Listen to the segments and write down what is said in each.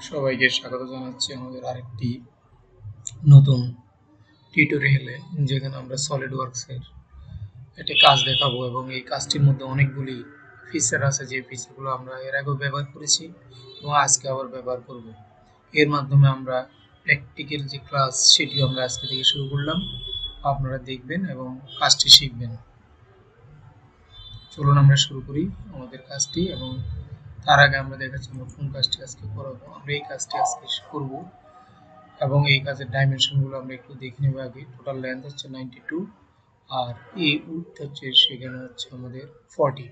সবাইকে স্বাগত জানাচ্ছি আমাদের আরেকটি নতুন টিউটোরিয়ালে, যেখানে আমরা সলিডওয়ার্কসের একটি কাজ দেখাবো এবং এই কাজটির মধ্যে অনেকগুলি ফিচার আছে, যে ফিচারগুলো আমরা এর আগেও ব্যবহার করেছি এবং আজকে আবার ব্যবহার করব। এর মাধ্যমে আমরা প্র্যাকটিক্যাল যে ক্লাস সেটি আমরা আজকে থেকে শুরু করলাম, আপনারা দেখবেন এবং কাজটি শিখবেন। চলুন আমরা শুরু করি আমাদের কাজটি, এবং তার আগে আমরা দেখাচ্ছি আমরা কোন কাজটি আজকে করাবো। আমরা এই কাজটি আজকে করব এবং এই কাজের ডাইমেনশনগুলো আমরা একটু দেখে নেব আগে। টোটাল লেন্থ হচ্ছে 92, আর এই উইডথ হচ্ছে সেখানে হচ্ছে আমাদের 40,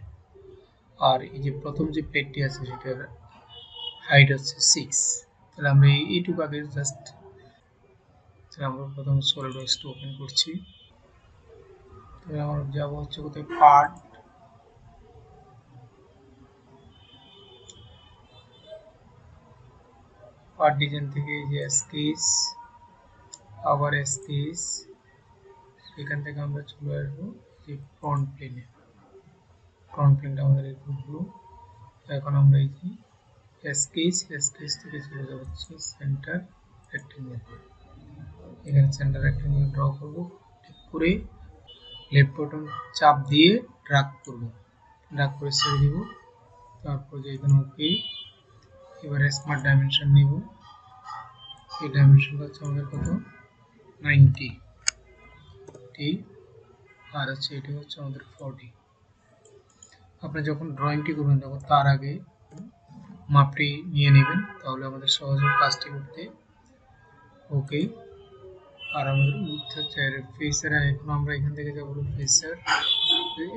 আর এই যে প্রথম যে প্লেটটি আছে সেটার হাইট হচ্ছে 6। তাহলে আমরা এইটুকু আগে জাস্ট আমরা প্রথম সলিডওয়ার্কসটা ওপেন করছি। তাহলে আমরা যাবো হচ্ছে কোথায়, পার্ট ডিজাইন থেকে যে স্কেচ, আবার স্কেচ, সেখান থেকে আমরা চলে আসবো যে ফ্রন্ট প্লেনে। ফ্রন্ট প্লেনটা আমাদের এরকম হলো। এখন আমরা এই যে স্কেচ থেকে চলে যাব হচ্ছে সেন্টার রেক্টেঙ্গেল। এখানে সেন্টার রেক্টেঙ্গেল ড্র করব, ঠিক করে লেফট বাটন চাপ দিয়ে ড্র্যাগ করব, ড্র্যাগ করে ছেড়ে দিব। তারপর যে এখানে ওকে। এবারে স্মার্ট ডাইমেনশন নিব। এই ডাইমেনশনটা হচ্ছে আমাদের কত, 90, আর হচ্ছে এটা হচ্ছে আমাদের 40। আপনি যখন ড্রয়িংটি করবেন তখন তার আগে মাপটি নিয়ে নেবেন, তাহলে আমাদের সহজে কাজটি করতে। ওকে। আর আমাদের উইডথ হচ্ছে ফেসার। এখন আমরা এখান থেকে যাব ফেসার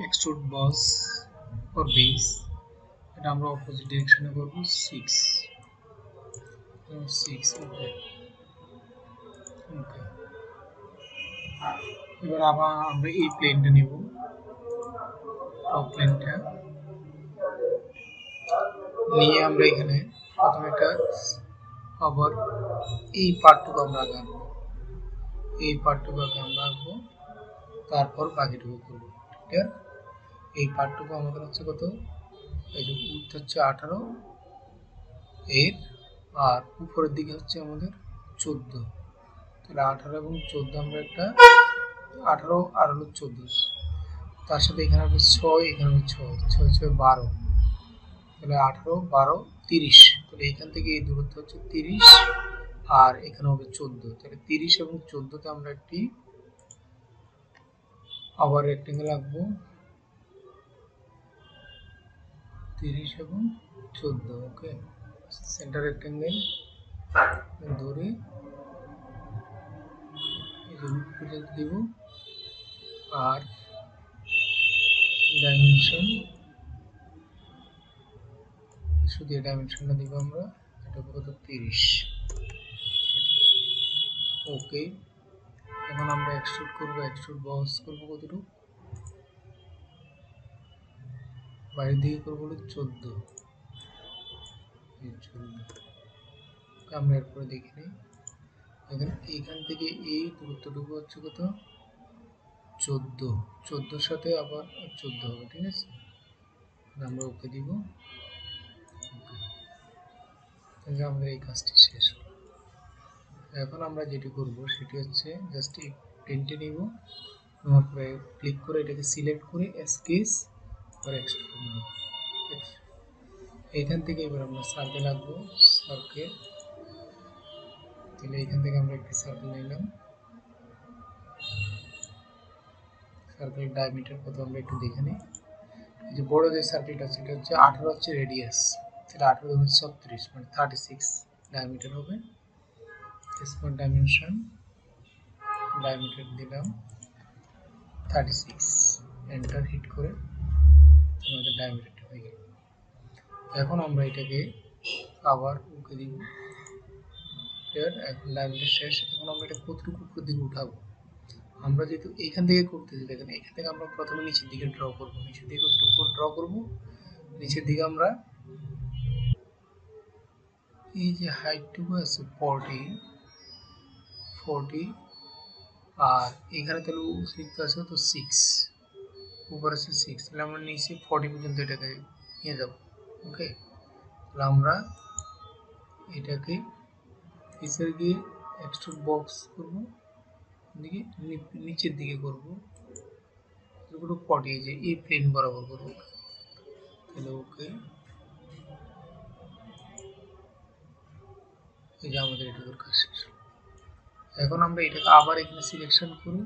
এক্সট্রুড বস ফর বেস। এটা আমরা অপোজিট ডিরেকশনে করব 6। ওকে। ওকে। এবার আবার আমরা এই প্লেনটা নেব, টপ প্লেনটা নিয়ে আমরা এখানে প্রথমে একটা আবার এই পার্টটুকু আমরা আগে আঁকবো, এই পার্টটুকু আগে আমরা আঁকবো, তারপর বাকিটুকু করবো। ঠিক আছে? এই পার্টটুকু আমাদের হচ্ছে কত, এই যে উইডথ হচ্ছে 18 এর, আর উপরের দিকে হচ্ছে আমাদের 14। তাহলে 18 এবং 14 আমরা একটা 18 আর হলো 14, তার সাথে এখানে হবে 6, এখানে হবে 6, 6 6 12, তাহলে 18 12 30। তাহলে এখান থেকে এই দূরত্ব হচ্ছে 30, আর এখানে হবে 14। তাহলে 30 এবং 14তে আমরা একটি আবার রেক্টেঙ্গেল আঁকবো, 30 এবং 14। ওকে। সেন্টার রেক্টেঙ্গেল ধরে এই যে পর্যন্ত দিব, আর ডাইমেনশন শুধু এই ডাইমেনশনটা দিব আমরা, এটা কত, 30। ওকে। এখন আমরা এক্সট্রুড করব, এক্সট্রুড বক্স করব কতটুকু, বাইরের দিকে করবো হলো 14। আমরা এরপরে দেখে নিই, এখান থেকে এই দূরত্বটুকু হচ্ছে কত, 14। 14 সাথে আবার 14 হবে, ঠিক আছে। আমরা ওকে দিব। তাহলে আমাদের এই কাজটি শেষ হলো। এখন আমরা যেটি করব সেটি হচ্ছে জাস্ট এই পেনটি নিব, নেওয়ার পরে ক্লিক করে এটাকে সিলেক্ট করে স্কেচ আর এক্সট্রুড। এইখান থেকে এবার আমরা সার্কেল আঁকবো, সার্কেল। তাহলে এইখান থেকে আমরা একটি সার্কেল নিলাম, সার্কেল ডায়ামিটার কত আমরা একটু দেখে নিই। এই যে বড় যে সার্কেলটা সেটা হচ্ছে 18 হচ্ছে রেডিয়াস, তাহলে 18 গুণ 36 মানে 36 ডায়ামিটার হবে। স্মার্ট ডাইমেনশন ডায়ামিটার দিলাম 36, এন্টার হিট করে আমাদের ডায়ামিটারটা হয়ে গেল। এখন আমরা এটাকে আবার ওকে দিব। এখন ডায়ামিটার শেষ। এখন আমরা এটা কতটুকু উপর দিকে উঠাবো, আমরা যেহেতু এইখান থেকে করতেছি, দেখেন এখান থেকে আমরা প্রথমে নিচের দিকে ড্র করবো। নিচের দিকে কতটুকু ড্র করবো, নিচের দিকে আমরা এই যে হাইটটুকু আছে 40, আর এখানে তাহলে সিক্স আছে তো 6, উপর আছে 6, তাহলে আমরা নিচে 40 পর্যন্ত এটাকে নিয়ে যাব। ওকে। তাহলে আমরা এটাকে ফিচার গিয়ে এক্সট্রুড বক্স করবো, দিকে নিচের দিকে করবো, এগুলো পটিয়ে যে এই প্লেন বরাবর করবো, তাহলে ওকে এই যে আমাদের এটুকুর কাজ শেষ। এখন আমরা এটাকে আবার এখানে সিলেকশন করি,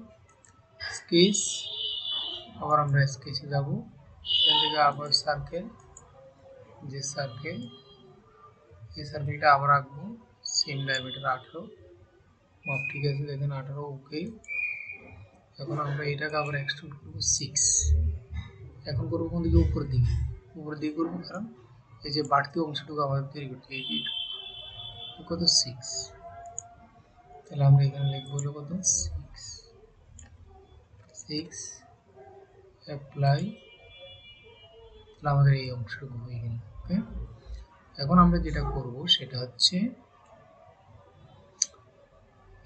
স্কেচ, আবার আমরা স্কেচে যাব, এখান থেকে আবার সার্কেল, যে সার্কেল, এই সার্কেলটা আবার আঁকবো, সেম ডায়ামিটার 18, মাপ ঠিক আছে, দেখেন 18, ওকে। এখন আমরা এটাকে আবার এক্সট্রুড করবো 6, এখন করবো কোন দিকে, উপরের দিকে, উপরের দিকে করবো, কারণ এই যে বাড়তি অংশটুকু আমাদের তৈরি করতে, এই কত 6, তাহলে আমরা এখানে লিখবো হলো কত 6 অ্যাপ্লাই, তাহলে আমাদের এই অংশটুকু হয়ে গেল। ওকে, এখন আমরা যেটা করব সেটা হচ্ছে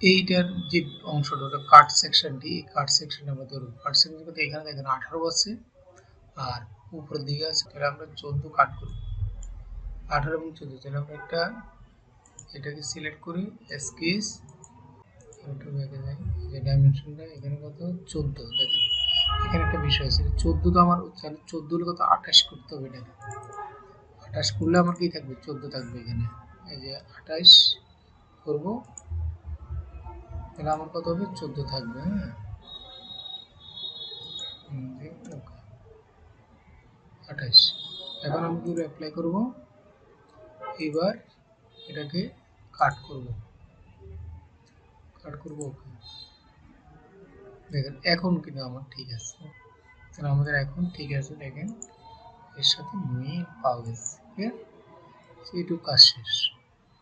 এইটার যে অংশটা কাট সেকশনটি, এই কাট সেকশন আমরা ধরব, কাট সেকশন করতে এখানে দেখেন 18 আছে আর উপরের দিকে আছে, তাহলে আমরা 14 কাট করব, 18 এবং 14, তাহলে আমরা একটা এটাকে সিলেক্ট করি, স্কেচ, একটু বেঁকে যাই, যে ডাইমেনশনটা এখানে কত 14, দেখেন এখানে একটা বিষয় আছে, 14 তো আমার, তাহলে 14 হলে কত 28 করতে হবে, এটাকে 28 করলে আমার কি থাকবে 14 থাকবে এখানে, এই যে 28 করব, তাহলে আমার কত হবে 14 থাকবে। হ্যাঁ, 28, এখন আমি কি অ্যাপ্লাই করব, এবার এটাকে কাট করব, ওকে, দেখেন এখন কিন্তু আমার ঠিক আছে, তাহলে আমাদের এখন ঠিক আছে, দেখেন এর সাথে মিল পাওয়া গেছে, এইটুকু কাজ শেষ।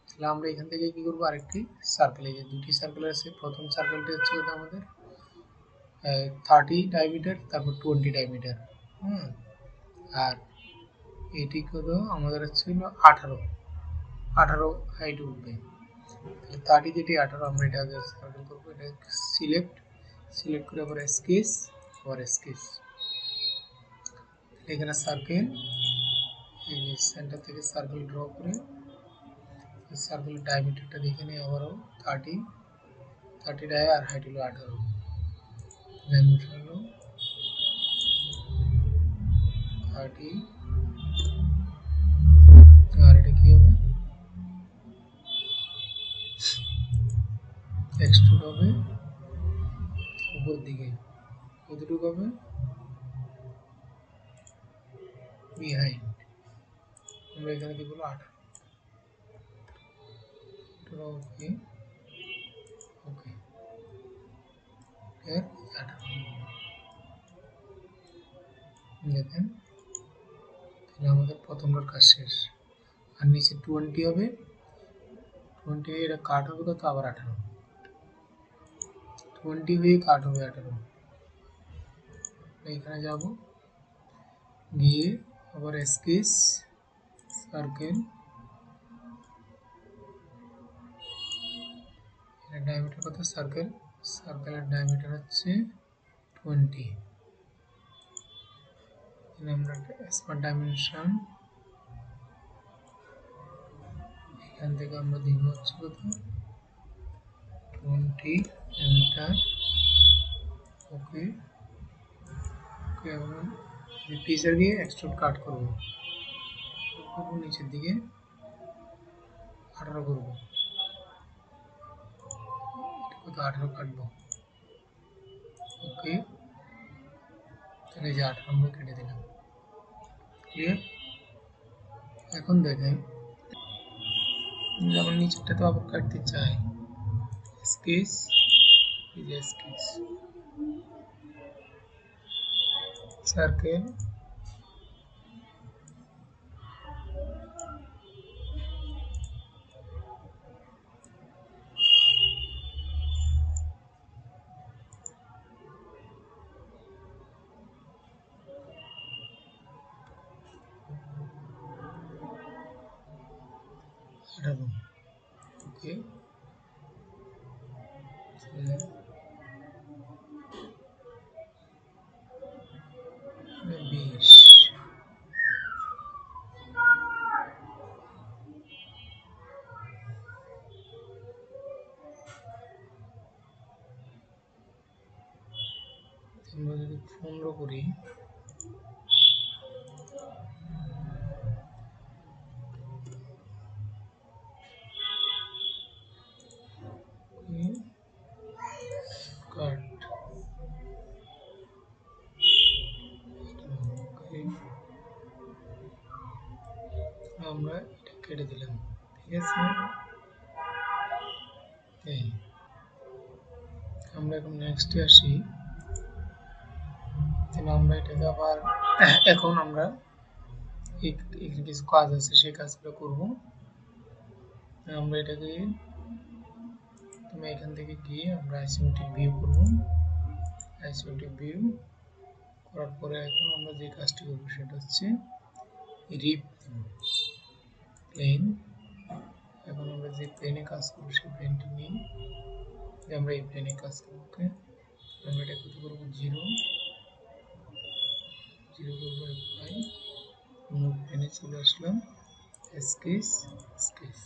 তাহলে আমরা এখান থেকে কি করবো, আরেকটি সার্কেল, এই যে দুটি সার্কেল আছে, প্রথম সার্কেলটি হচ্ছে আমাদের 30 ডায়ামিটার, তারপর 20 ডায়ামিটার, আর এটি কত আমাদের হচ্ছে 18 হাইট উঠবে, তাহলে 30 যেটি 18, আমরা এটা আগে সার্কেল করবো, এটা সিলেক্ট করে আবার স্কেচ, এখানে সার্কেল, এই যে সেন্টার থেকে সার্কেল ড্র করে সার্কেলের ডায়ামিটারটা দেখে নিই, আবারও 30 ডায়া আর হাইট হলো 18, ডায়ামিটার হলো 30, আর এটা কি হবে, এক্সট্রুড হবে উপর দিকে, কতটুকু হবে বিহাইন্ড, আমরা এখানে কি বলবো 18, ওকে ওকে, এর 18 দেখেন, তাহলে আমাদের প্রথমটার কাজ শেষ, আর নিচে 20 হবে, 20 এটা কাট হবে কত আবার 18, 20 হয়ে কাট হবে 18, এখানে যাব, গিয়ে আবার স্কেচ, সার্কেল, ডায়ামিটার কত, সার্কেলের ডায়ামিটার হচ্ছে 20, আমরা স্মার্ট ডাইমেনশন এখান থেকে আমরা দিব হচ্ছে কত 20 মিটার, ওকে ওকে, এখন ফিচার দিয়ে এক্সট্রুড কাট করব, নিচের দিকে 18 করব, কত 18 কাটবো, ওকে, তাহলে এই যে 18 আমরা কেটে দিলাম, ক্লিয়ার। এখন দেখেন আমরা নিচেরটা তো আবার কাটতে চাই, স্কেচ, এই যে স্কেচ, সার্কেল, ওকে, 20, আমরা যদি 15 করি কাট আমরা এটা কেটে দিলাম, ঠিক আছে। এই আমরা এখন নেক্সটে আসি। তাহলে আমরা এটাকে আবার এখন আমরা এখানে কিছু কাজ আছে, সেই কাজগুলো করব। আমরা এটাকে তুমি এখান থেকে গিয়ে আমরা আইসোমেট্রিক ভিউ করব। আইসোমেট্রিক ভিউ করার পরে এখন আমরা যে কাজটি করব সেটা হচ্ছে রিপ প্লেন। এখন আমরা যে প্লেনে কাজ করব সেই প্লেনটি নিয়ে আমরা এই প্লেনে কাজ করব। ওকে, আমরা এটা কত করব, 0 করবো, অ্যাপ্লাই, মুভ প্লেনে চলে আসলাম, স্কেচ স্কেচ।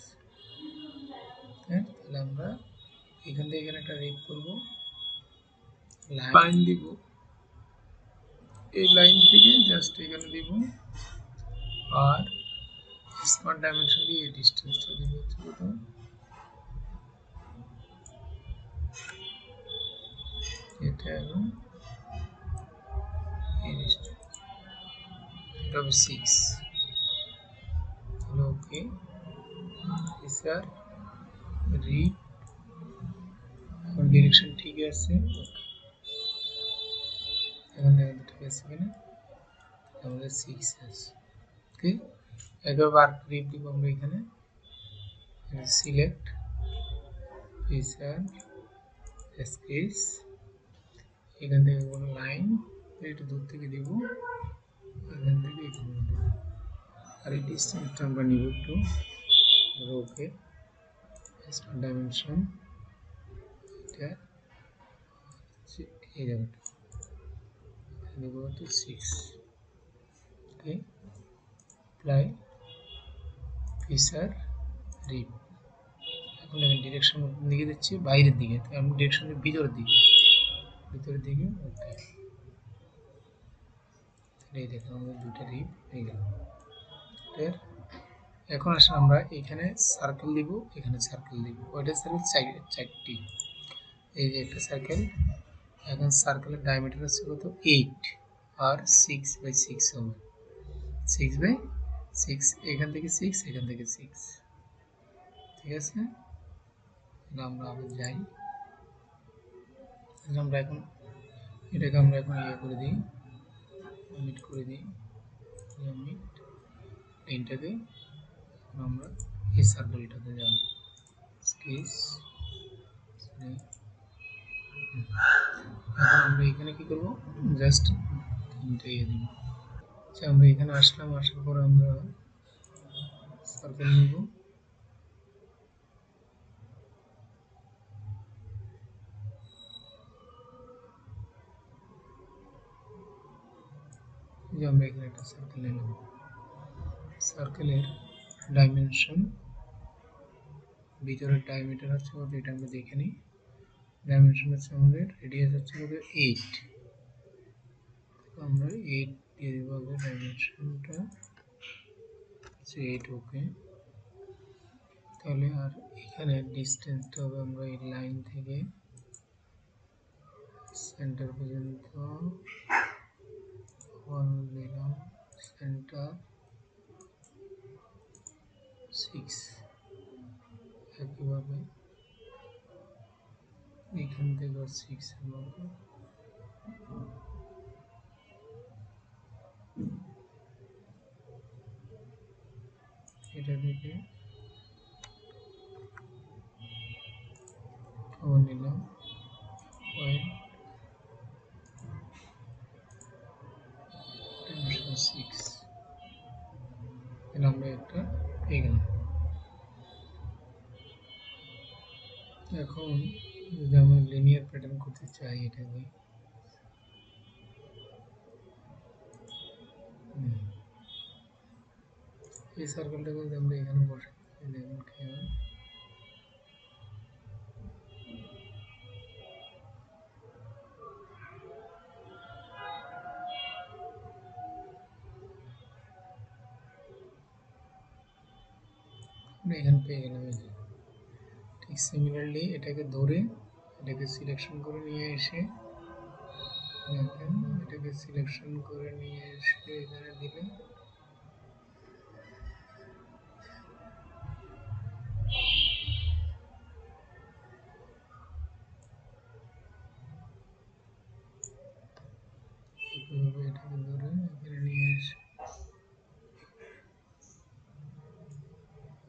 হ্যাঁ, তাহলে আমরা এখান থেকে এখানে একটা রিপ করব, লাইন দিব, এই লাইন থেকে জাস্ট এখানে দিব, আর স্মার্ট ডাইমেনশন দিয়ে এই ডিসটেন্সটা দিব হচ্ছে কত, এটা এবং এই ডিসটেন্স, এটা হবে 6। তাহলে ওকে, স্যার রিপ, এখন ডিরেকশন ঠিক আছে, এখন দেখেন ঠিক আছে কিনা, আমাদের 6 আছে। ওকে, একবার রিপ দিব আমরা এখানে, সিলেক্ট ফিচার স্কেচ, এখান থেকে কোনো লাইন একটু দূর থেকে দিব, এখান থেকে এখানে দিব, আর এই ডিস্টেন্সটা আমরা নিব একটু, ওকে, স্মার্ট ডাইমেনশন, এটা এই জায়গাটা দেব হচ্ছে 6। ওকে, অ্যাপ্লাই ফিচার রিপ। এখন আমি ডিরেকশন দিকে দিচ্ছি বাইরের দিকে, তাই আমি ডিরেকশনের ভিতরের দিকে, ওকে। এই দেখুন আমাদের দুটো রিপ হয়ে গেল। এখন আসলে আমরা এখানে সার্কেল দিব, এখানে সার্কেল দিব, ওইটা সার্কেল চারটি, এই যে একটা সার্কেল। এখন সার্কেলের ডায়ামিটার হচ্ছে কত, 8, আর 6/6 হবে, 6/6, এখান থেকে 6, এখান থেকে 6, ঠিক আছে। আমরা আবার যাই, আমরা এখন এটাকে আমরা এখন ইয়ে করে দিই, মিট করে দিই, মিট এইটাকে আমরা এই সার্কেলটাতে যাব, স্কেচ। এখন আমরা এখানে কি করব, জাস্ট তিনটা ইয়ে দিব। আচ্ছা, আমরা এখানে আসলাম, আসার পর আমরা সার্কেল নিব, যে আমরা এখানে একটা সার্কেল নিলাম, সার্কেলের ডাইমেনশন, ভিতরের ডায়ামিটার হচ্ছে কত, এটা আমরা দেখে নিই। ডাইমেনশন হচ্ছে আমাদের, রেডিয়াস হচ্ছে কত, 8, আমরা 8 দিয়ে দেবো আগে, ডাইমেনশনটা হচ্ছে 8। ওকে, তাহলে আর এখানে ডিস্টেন্সটা হবে, আমরা এই লাইন থেকে সেন্টার পর্যন্ত দিলাম, সেন্টার 6, একইভাবে এখান থেকে 6 আমরা এটা থেকে আবার নিলাম, পয়েন্ট 6, এখানে আমরা একটা পেয়ে গেলাম। এখন যদি আমরা লিনিয়ার প্যাটার্ন করতে চাই, এটা দিয়ে এই সার্কেলটাকে যদি আমরা এখানে বসাই, দেখুন কি হয়, এখানে পেয়ে গেলাম। ঠিক সিমিলারলি এটাকে ধরে এটাকে সিলেকশন করে নিয়ে এসে দেখেন এটাকে সিলেকশন করে নিয়ে এসে এখানে দিলে এটাকে ধরে এখানে নিয়ে এসে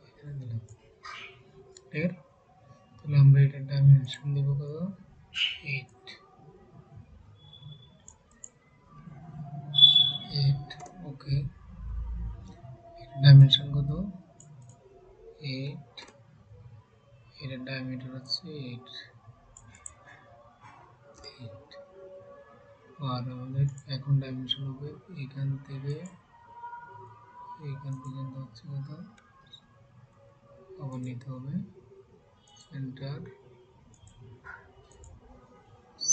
এখানে দিলাম। ক্লিয়ার? তাহলে আমরা এটার ডাইমেনশন দেবো কত? 8 ওকে। এটার ডাইমেনশন কত? 8। এটার ডায়ামিটার হচ্ছে 8। আর আমাদের এখন ডাইমেনশন হবে এখান থেকে এইখান পর্যন্ত হচ্ছে কত? আবার নিতে হবে সেন্টার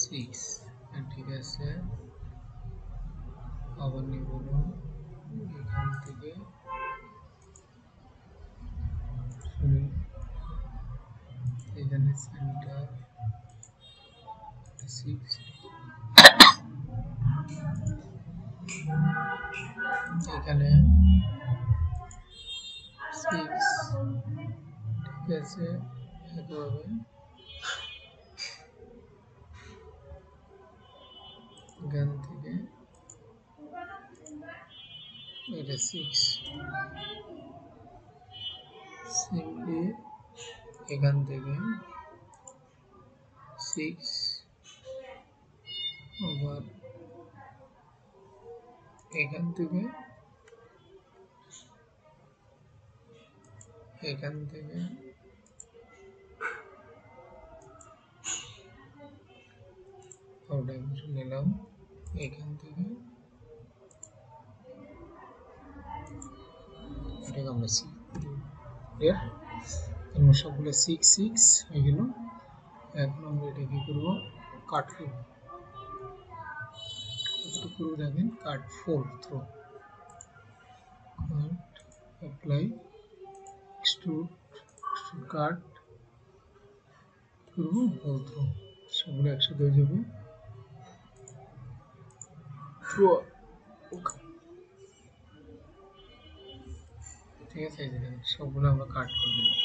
6। ঠিক আছে, আবার নিব এখান থেকে এখানে সেন্টার 6, এখানে 6। ঠিক আছে, একইভাবে এখান থেকে এটা 6 সিম্পলি এখান থেকে 6 আবার এখান থেকে ডাইমেনশন নিলাম এখান থেকে এটাকে আমরা 6 ক্লিয়ার? আমরা সবগুলো 6 6 হয়ে গেল। এখন আমরা এটা কি করব? কাট করব। কতটুকু করব দেখেন, কাট 4 থ্রো, কাট অ্যাপ্লাই এক্সট্রুড কাট করব 4 থ্রো, সবগুলো একসাথে হয়ে যাবে থ্রো। ওকে, ঠিক আছে, সবগুলো আমরা কাট করে দিলাম।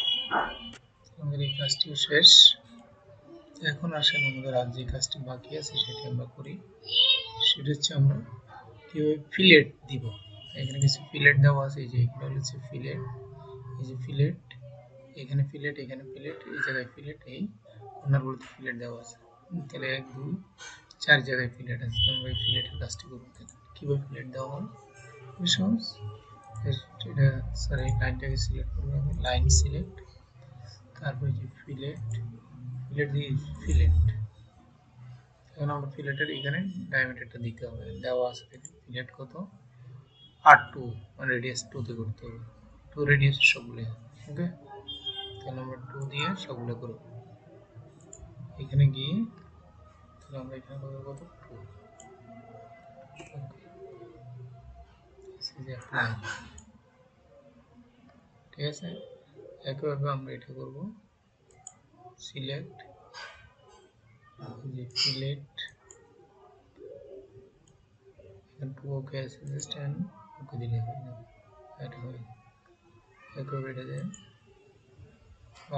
আমাদের এই কাজটিও শেষ। এখন আসেন আমাদের আর যে কাজটি বাকি আছে সেটি আমরা করি। সেটা হচ্ছে আমরা কিভাবে ফিলেট দিব। এখানে কিছু ফিলেট দেওয়া আছে, এই যে এগুলো হচ্ছে ফিলেট, এই যে ফিলেট, এখানে ফিলেট, এখানে ফিলেট, এই জায়গায় ফিলেট, এই কর্নারগুলোতে ফিলেট দেওয়া আছে। তাহলে 1 2 4 জায়গায় ফিলেট আছে। আমরা এই ফিলেটের কাজটি করব। কিভাবে ফিলেট দেওয়া হয় সহজ। এটা স্যার এই লাইনটাকে সিলেক্ট করবো, লাইন সিলেক্ট, তারপরে যে ফিলেট দিয়ে ফিলেট। এখন আমরা ফিলেটের এখানে ডায়ামিটারটা দিতে হবে, দেওয়া আছে ফিলেট কত? R2, মানে রেডিয়াস 2 তে করতে হবে, 2 রেডিয়াস সবগুলো। ওকে, তাহলে আমরা 2 দিয়ে সবগুলো করব। এখানে গিয়ে তাহলে আমরা এখানে করব কত? 2। ঠিক আছে, একইভাবে আমরা এটা করব, সিলেক্ট, যে ফিলেট এখানে 2 ওকে আছে, জাস্ট ওকে দিলে হয়ে যাবে। এটা হয়ে একইভাবে এটা দেন,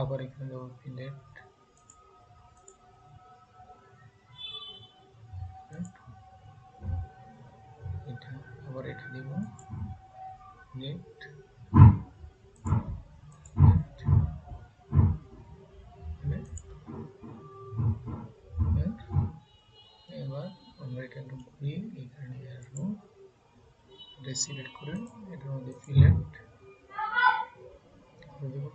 আবার এখানে দেবো ফিলেট, এটা আবার এটা দিব ফিলেট, এবার আমরা এটা একটু ঘুরিয়ে এখানে নিয়ে আসবো, এটা সিলেক্ট করে এটার মধ্যে ফিলেট করে দেবো।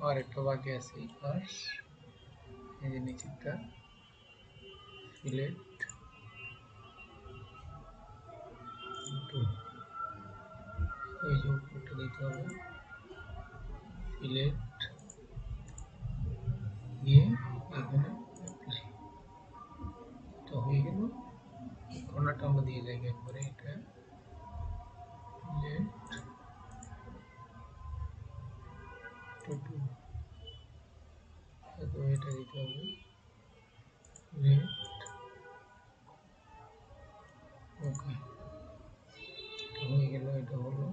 আর একটা বাকি আছে এই পাশ, এই যে নিচেরটা ফিলেট 2, ওই যে উপরটা দিতে হবে ফিলেট দিয়ে এখানে অ্যাপ্লাই। তো হয়ে গেল, কর্নারটা আমরা দিয়ে যাই একবারে, এটা ফিলেট টু এটা দিতে হবে লেফট। ওকে, হয়ে গেল। এটা হলো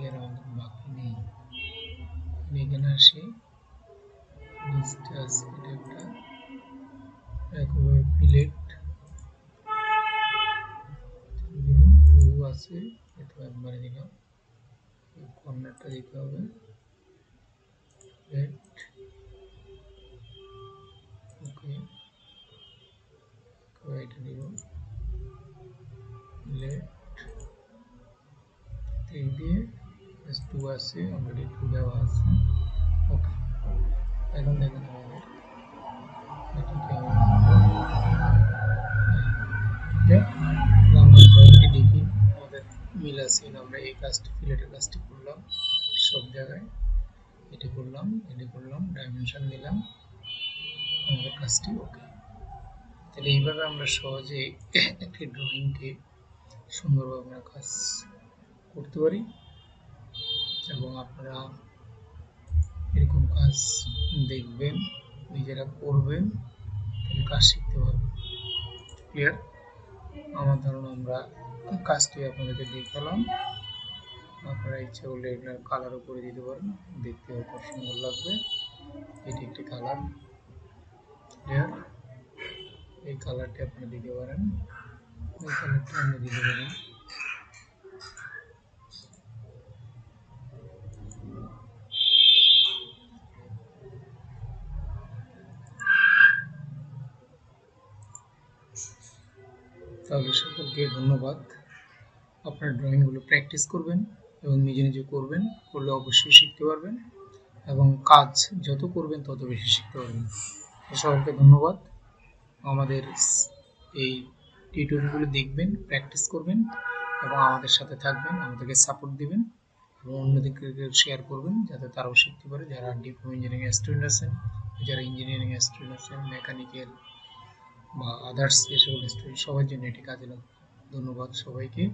এর আমাদের বাকি নেই। এখানে আসি ডিসটান্স, এটা একটা একভাবে প্লেট 2 আছে, এটা একবারে দিলাম। কর্নারটা দিতে হবে লেফট। ওকে, এটা দিব লেফট। এই দিয়ে 2 আছে, অলরেডি 2 দেওয়া আছে। ওকে, এখন দেখুন আমাদের এটাকে আমরা ড্রয়িংটি দেখি আমাদের মিল আছে। আমরা এই কাজটি ফিলেটের কাজটি করলাম সব জায়গায়, এটি করলাম, এটি করলাম, ডাইমেনশন দিলাম, আমাদের কাজটি ওকে। তাহলে এইভাবে আমরা সহজে একটি ড্রয়িংকে সুন্দরভাবে আমরা কাজ করতে পারি এবং আপনারা এরকম কাজ দেখবেন, নিজেরা করবেন, তাহলে কাজ শিখতে পারবেন। ক্লিয়ার? আমার ধারণা আমরা কাজটি আপনাদেরকে দেখালাম। আপনারা ইচ্ছা করলে এটার কালারও করে দিতে পারেন, দেখতে খুব সুন্দর লাগবে। এটি একটি কালার। ক্লিয়ার? এই কালারটি আপনারা দিতে পারেন, এই কালারটি আমরা দিতে পারি। তাহলে সকলকে ধন্যবাদ। আপনার ড্রয়িংগুলো প্র্যাকটিস করবেন এবং নিজে নিজে করবেন, করলে অবশ্যই শিখতে পারবেন এবং কাজ যত করবেন তত বেশি শিখতে পারবেন। সকলকে ধন্যবাদ। আমাদের এই টিউটোরিয়ালগুলো দেখবেন, প্র্যাকটিস করবেন এবং আমাদের সাথে থাকবেন, আমাদেরকে সাপোর্ট দিবেন এবং অন্যদেরকে শেয়ার করবেন যাতে তারাও শিখতে পারে। যারা ডিপ্লোমা ইঞ্জিনিয়ারিং স্টুডেন্ট আছেন, যারা ইঞ্জিনিয়ারিং স্টুডেন্ট আছেন, মেকানিক্যাল বা আদার্স যে সকল স্টুডেন্ট, সবার জন্য এটি কাজে লাগবে। ধন্যবাদ সবাইকে।